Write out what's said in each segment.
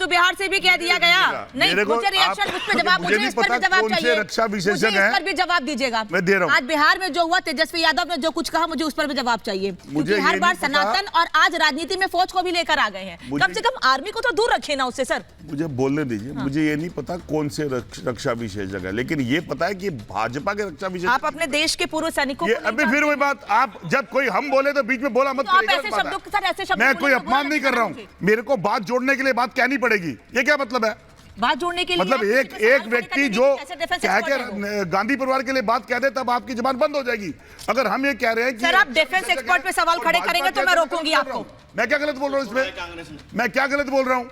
तो बिहार से भी कह दिया गया। नहीं, मुझे रिएक्शन उस पर जवाब, मुझे इस पर भी जवाब चाहिए, रक्षा विशेषज्ञ मुझे इस पर भी जवाब दीजिएगा। मैं दे रहा हूं। आज बिहार में जो हुआ, तेजस्वी यादव ने जो कुछ कहा, मुझे उस पर भी जवाब चाहिए, क्योंकि हर बार सनातन और आज राजनीति में फौज को भी लेकर आ गए हैं। कम से कम आर्मी को तो दूर रखिए ना उससे। सर मुझे बोलने दीजिए। मुझे ये नहीं पता कौन से रक्षा विशेषज्ञ है, लेकिन ये पता है कि भाजपा के रक्षा विशेषज्ञ, आप अपने देश के पूर्व सैनिकों को अभी फिर वही बात, आप जब कोई हम बोले तो बीच में बोला मत करिएगा। मैं कोई अपमान नहीं कर रहा हूँ, मेरे को बात जोड़ने के लिए बात कहनी पड़ेगी। ये क्या मतलब है बात जोड़ने के लिए? मतलब एक व्यक्ति जो कहकर गांधी परिवार के लिए बात कह दे तब आपकी जुबान बंद हो जाएगी। अगर हम ये कह रहे हैं कि सर आप डिफेंस एक्सपर्ट पे सवाल खड़े करेंगे तो मैं रोकूंगी आपको। मैं क्या गलत बोल रहा हूँ इसमें? मैं क्या गलत बोल रहा हूँ?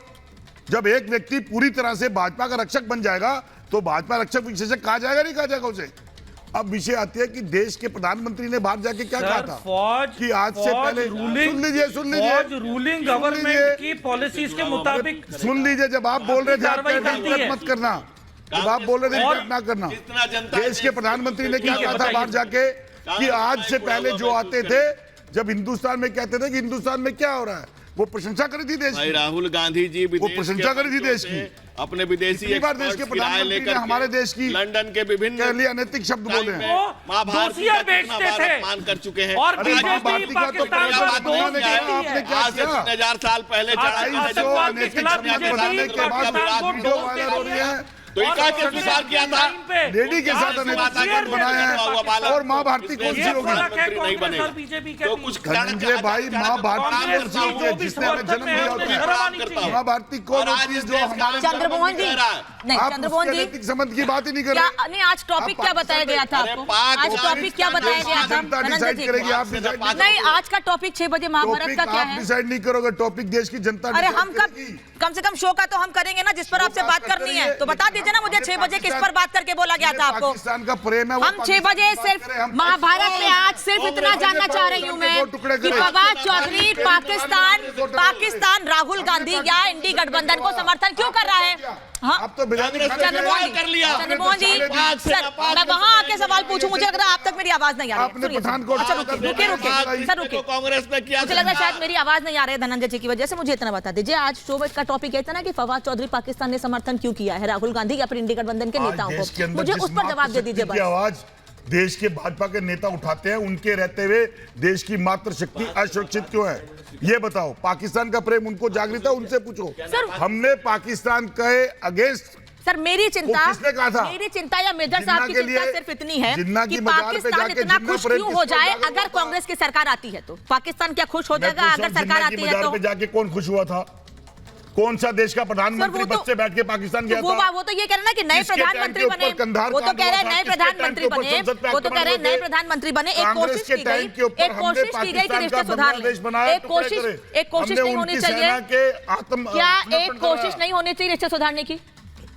जब एक व्यक्ति पूरी तरह से भाजपा का रक्षक बन जाएगा तो भाजपा रक्षक विशेषज्ञ कहा जाएगा, नहीं कहा जाएगा उसे? अब विषय आती है कि देश के प्रधानमंत्री ने बाहर जाके क्या कहा था कि आज से पहले सुन लीजिए रूलिंग गवर्नमेंट की पॉलिसीज के मुताबिक सुन लीजिए। जब आप बोल रहे थे मत करना, जब आप बोल रहे थे ना करना, देश के प्रधानमंत्री ने क्या कहा था बाहर जाके कि आज से पहले जो आते थे, जब हिंदुस्तान में कहते थे कि हिंदुस्तान में क्या हो रहा है, वो प्रशंसा करी थी देश की। राहुल गांधी जी वो प्रशंसा करी थी देश की। अपने विदेशी देश के प्रधानमंत्री ने हमारे देश की लंदन के विभिन्न लिए अनैतिक शब्द बोले हैं। दोषियां बेचते थे मान कर चुके हैं और बीजेपी पाकिस्तान का दोष देती है। आज से 3000 साल पहले आतंकवाद के खिलाफ बीजेपी पाकिस्तान को दोष देती है। तो इनका क्या विचार किया था? लेडी के साथ बनाया है और माँ भारती कौन सी होगी? नहीं बने तो कुछ धनंजय भाई, माँ भारती कौन सी होगी जिसने हमें जन्म दिया होता है? माँ भारती कौन होती है जो हमारे चंद्रमोहन जी, नहीं चंद्रमोहन जी नैतिक संबंध की बात ही नहीं कर रहे। नहीं, आज टॉपिक क्या बताया गया था आपको? आज टॉपिक क्या बताया गया था? डिसाइड करेगी, आप डिसाइड नहीं, आज का टॉपिक 6 बजे महाभारत का क्या आप है? डिसाइड नहीं करोगे, टॉपिक देश की जनता। अरे हम कम से कम शो का तो हम करेंगे ना, जिस पर आपसे बात करनी है तो बता दीजिए ना मुझे 6 बजे किस पर बात करके बोला गया था आपको? पाकिस्तान का प्रेम है। हम 6 बजे सिर्फ महाभारत में आज सिर्फ इतना जानना चाह रही हूँ मैं कि फवाद चौधरी पाकिस्तान राहुल गांधी या इंडी गठबंधन को समर्थन क्यों कर रहा है? हाँ, अब तो चंद्रमोहन जी सर, मैं वहाँ आके सवाल पूछूं, मुझे लग रहा है आप तक मेरी आवाज नहीं आ रही है। अच्छा रुकिए सर, रुकिए। कांग्रेस में किया मुझे लग रहा है शायद मेरी आवाज नहीं आ रही है धनंजय जी की वजह से। मुझे इतना बता दीजिए, आज शो का टॉपिक ये था ना कि फवाद चौधरी पाकिस्तान ने समर्थन क्यों किया है राहुल गांधी या फिर इंडी गठबंधन के नेताओं को? मुझे उस पर जवाब दे दीजिए। आवाज देश के भाजपा के नेता उठाते हैं, उनके रहते हुए देश की मातृशक्ति असुरक्षित क्यों है? ये बताओ। पाकिस्तान का प्रेम उनको जागृत है, उनसे पूछो। हमने पाकिस्तान के अगेंस्ट सर, मेरी चिंता, किसने कहा था? मेरी चिंता या मेजर साहब की चिंता सिर्फ इतनी है कि पाकिस्तान इतना खुश प्रेम क्यों हो जाए अगर कांग्रेस की सरकार आती है तो? पाकिस्तान क्या खुश हो जाएगा अगर सरकार आती है तो? जाके कौन खुश हुआ था? कौन सा देश का प्रधानमंत्री बस से बैठ के पाकिस्तान गया था? वो तो ये कह रहे हैं कि नए प्रधानमंत्री बने, वो तो कह रहे हैं नए प्रधानमंत्री बने, वो तो कह रहे हैं नए प्रधानमंत्री बने। एक कोशिश की गई कि रिश्ते सुधार लें। एक कोशिश नहीं होनी चाहिए क्या? एक कोशिश नहीं होनी चाहिए रिश्ते सुधारने की?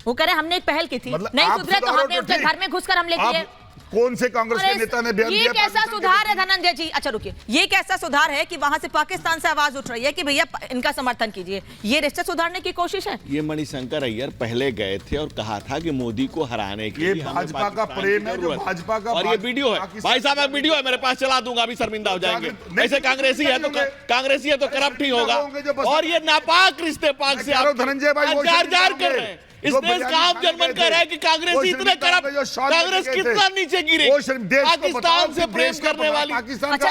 वो कह रहे हमने एक पहल की थी, नहीं सुधरे तो हमने उनके घर में घुसकर हमले किए। कौन से कांग्रेस के नेता ने बयान दिया? ये कैसा सुधार है धनंजय जी? अच्छा रुकिए, ये कैसा सुधार है कि वहां से पाकिस्तान से आवाज उठ रही है कि भैया इनका समर्थन कीजिए? ये रिश्ते सुधारने की कोशिश है? ये मणिशंकर अय्यर पहले गए थे और कहा था कि मोदी को हराने के लिए भाजपा का प्रेम है, जो भाजपा का। और ये वीडियो है भाई साहब, एक वीडियो है मेरे पास, चला दूंगा, अभी शर्मिंदा हो जाएंगे। ऐसे कांग्रेसी है तो करप्ट ही होगा। और ये नापाक रिश्ते पाक से धनंजय भाई जार कर रहे हैं। इस देश का आम जनमन कह रहा है कि कांग्रेस इतने करप्ट, कांग्रेस कितना नीचे गिरे। पाकिस्तान से प्रेम करने वाली, पाकिस्तान क्यों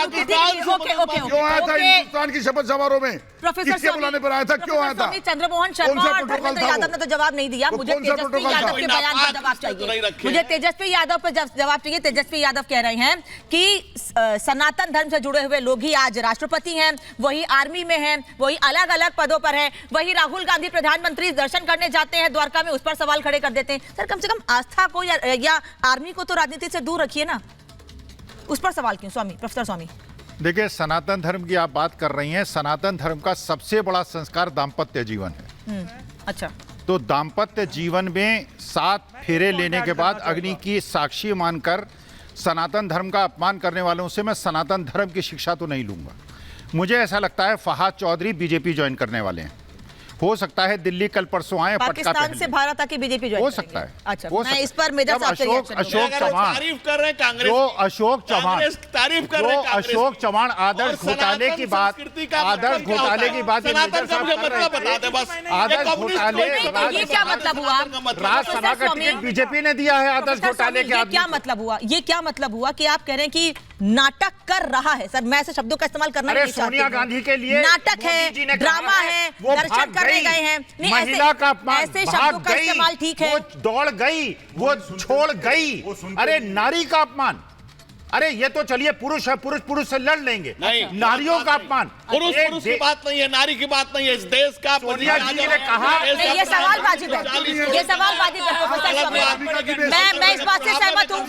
आया था हिंदुस्तान की शपथ समारोह में? किसके बुलाने पर आया था? क्यों आया था? चंद्रमोहन शर्मा और धर्मेंद्र यादव ने तो जवाब नहीं दिया। मुझे तेजस्वी यादव के बयान पर जवाब चाहिए। मुझे तेजस्वी यादव पर जवाब चाहिए। तेजस्वी यादव कह रहे हैं कि सनातन धर्म से जुड़े हुए लोग ही आज राष्ट्रपति हैं, वही आर्मी में हैं, वही अलग अलग पदों पर हैं, वही राहुल गांधी प्रधानमंत्री दर्शन करने जाते हैं द्वारका में, उस पर सवाल खड़े कर देते हैं। सर कम से कम आस्था को या आर्मी को तो राजनीति से दूर रखिए ना, उस पर सवाल क्यों? स्वामी, प्रोफेसर स्वामी। देखिए, सनातन धर्म की आप बात कर रही हैं। सनातन धर्म का सबसे बड़ा संस्कार दाम्पत्य जीवन है। अच्छा, तो दाम्पत्य जीवन में 7 फेरे लेने के बाद अग्नि की साक्षी मानकर सनातन धर्म का अपमान करने वालों से मैं सनातन धर्म की शिक्षा तो नहीं लूंगा। मुझे ऐसा लगता है फवाद चौधरी बीजेपी ज्वाइन करने वाले हैं हो सकता है दिल्ली कल परसों आए, पटका पाकिस्तान पहन से लें। भारत आके बीजेपी ज्वाइन हो करेंगे। सकता है, अच्छा, हो मैं सकता इस पर मेजर जब साहब से अशोक reaction लूंगा। अशोक चौहान तारीफ कर रहे हैं कांग्रेस, जो अशोक चौहान कांग्रेस तारीफ कर रहे हैं कांग्रेस अशोक की। चौहान और आदर्श घोटाले की सनातन बात संस्कृति का आदर्श मतलब क्या घोटाले होता की है? बात ये सनातन मेजर का साहब मुझे कर रहे मतलब बता थे। दे बस। आदर्श ये कम्युनिस्ट घोटाले नहीं, तो ये क्या मतलब हुआ? राज्यसभा का स्वामी, टिकट बीजेपी ने दिया है आदर्श प्रोफेसर घोटाले स्वामी, के ये आदमी क्या को। मतलब हुआ? ये क्या मतलब हुआ कि आप कह रहे हैं कि नाटक कर रहा है? सर मैं ऐसे शब्दों का इस्तेमाल करना अरे नहीं चाहती सोनिया हूं। गांधी के लिए नाटक मोदी जी ने है, कहा ड्रामा है, वो दर्शन भाग करने गई, गए हैं। नहीं, महिला का अपमान, ऐसे भाग शब्दों का गई, इस्तेमाल ठीक है। वो दौड़ गई, वो छोड़ गई। अरे नारी का अपमान, अरे ये तो चलिए पुरुष है, पुरुष से लड़ लेंगे, नहीं, नारियों का अपमान। पुरुष एक पुरुष की बात नहीं है, नारी की बात नहीं है, इस देश का सोनिया जी ने कहा नहीं, ये सवालबाजी है, ये सवालबाजी है प्रोफेसर स्वामी। मैं इस बात से सहमत हूँ।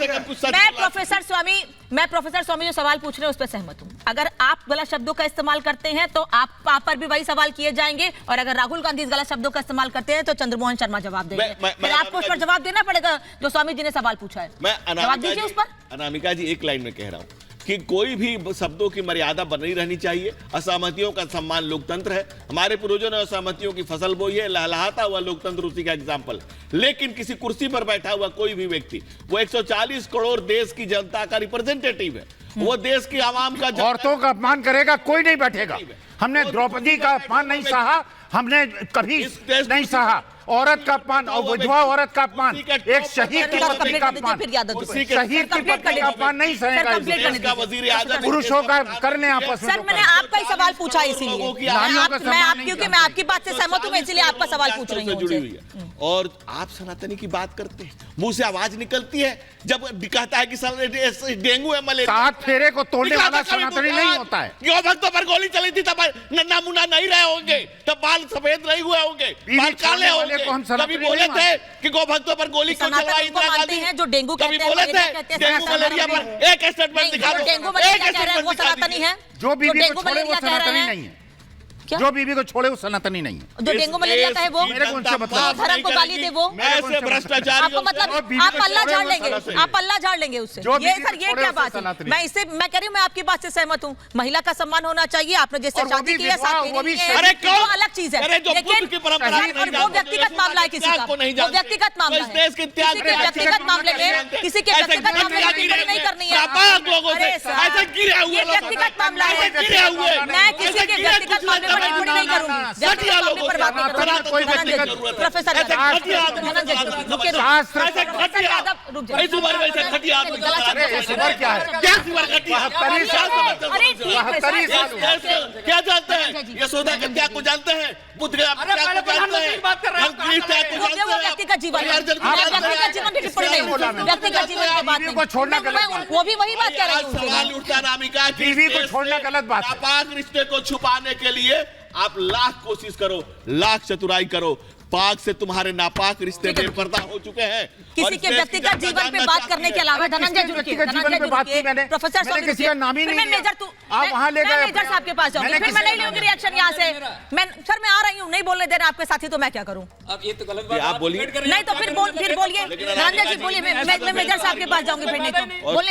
मैं प्रोफेसर स्वामी जो सवाल पूछ रहे हैं उस पर सहमत हूँ। अगर आप गलत शब्दों का इस्तेमाल करते हैं तो आप पर भी वही सवाल किए जाएंगे, और अगर राहुल गांधी गलत शब्दों का इस्तेमाल करते हैं तो चंद्रमोहन शर्मा जवाब देंगे। फिर आपको उस पर जवाब देना पड़ेगा जो स्वामी जी ने सवाल पूछा है। मैं जवाब दीजिए उस पर। अनामिका जी एक लाइन में कह रहा हूं कि कोई भी शब्दों की मर्यादा बनी रहनी चाहिए। असहमतियों का सम्मान लोकतंत्र है, हमारे पूर्वजों ने असहमतियों की फसल बोई है, लहलहाता हुआ लोकतंत्र उसी का एग्जाम्पल। लेकिन किसी कुर्सी पर बैठा हुआ कोई भी व्यक्ति, वो 140 करोड़ देश की जनता का रिप्रेजेंटेटिव है, वो देश की आवाम का औरतों का अपमान करेगा कोई नहीं बैठेगा। हमने द्रौपदी का अपमान नहीं सहा, हमने कभी नहीं सहा। औरत का अपमान और विधवा औरत का अपमान, एक शहीद की पत्नी का अपमान, शहीद की पत्नी का अपमान नहीं सहेगा। पुरुषों का कर लें आपस में। सर मैंने आपका ही सवाल पूछा इसीलिए, क्योंकि मैं आपकी बात से सहमत हूँ, इसलिए आपका सवाल पूछ रही हूँ। और आप सनातनी की बात करते हैं, मुंह से आवाज निकलती है जब कहता है कि डेंगू है, मलेरिया। 7 फेरे को तोड़ने वाला सनातनी नहीं होता है। गौ भक्तों पर गोली चली थी तब नन्ना मुन्ना नहीं रहे होंगे, तब बाल सफेद नहीं हुए होंगे, बाल काले होंगे। कभी बोले थे कि गौ भक्तों पर गोली क्यों चलवाई इंदिरा गांधी? जो डेंगू कभी बोले थे डेंगू मलेरिया पर एक स्टेटमेंट दिखा दो, डेंगू मलेरिया कह रहे हैं वो सनातनी है। जो बीवी को छोड़े वो सनातनी नहीं है। क्या? जो बीवी को छोड़े वो सनातनी नहीं है। जो डेंगू मलेरिया का है वो मेरे को उनसे मतलब जो धर्म को गाली दे वो ऐसे भ्रष्टाचार आपको मतलब आप पल्ला झाड़ लेंगे, आप पल्ला झाड़ लेंगे उससे। ये सर ये क्या बात है? मैं कह रही हूँ, मैं आपकी बात से सहमत हूँ। महिला का सम्मान होना चाहिए, आपने जिससे शादी की है वो अलग चीज है, लेकिन वो व्यक्तिगत मामला है किसी का, वो व्यक्तिगत मामला है। व्यक्तिगत मामले में किसी के व्यक्तिगत मामले में टिप्पणी नहीं करनी है। ये व्यक्तिगत मामला है, मैं किसी के व्यक्तिगत मामले पर टिप्पणी नहीं करूंगी। व्यक्तिगत मामले पर बात नहीं करूंगी। प्रोफेसर क्या जानते हैं? यशोदा कन्या को जानते हैं? बुद्ध को जानते हैं? व्यक्तिगत जीवन की टिप्पणी नहीं, व्यक्तिगत जीवन की बात नहीं। छोड़ना गलत, वो भी वही बात कह रही हूँ। सवाल उठता अनामिका, बीवी को छोड़ना गलत बात है। नापाक रिश्ते को छुपाने के लिए आप लाख कोशिश करो, लाख चतुराई करो, पाक से तुम्हारे नापाक रिश्ते बेपर्दा हो चुके हैं। किसी के व्यक्तिगत जीवन पे बात करने के अलावा धनंजय जी प्रोफेसर मैंने किसी का नाम ही नहीं लिया। आप वहां ले गए, मेजर साहब के पास जाऊंगी, फिर मैं नहीं लूंगी रिएक्शन यहाँ से। मैं आ रही हूँ, नहीं बोलने दे रहे आपके साथी, तो मैं क्या करूँ? अब ये तो गलत बात आप बोलिए, नहीं तो फिर बोलिए, धनंजय जी बोलिए। मैं मेजर साहब के पास जाऊंगी, फिर नहीं तो बोलने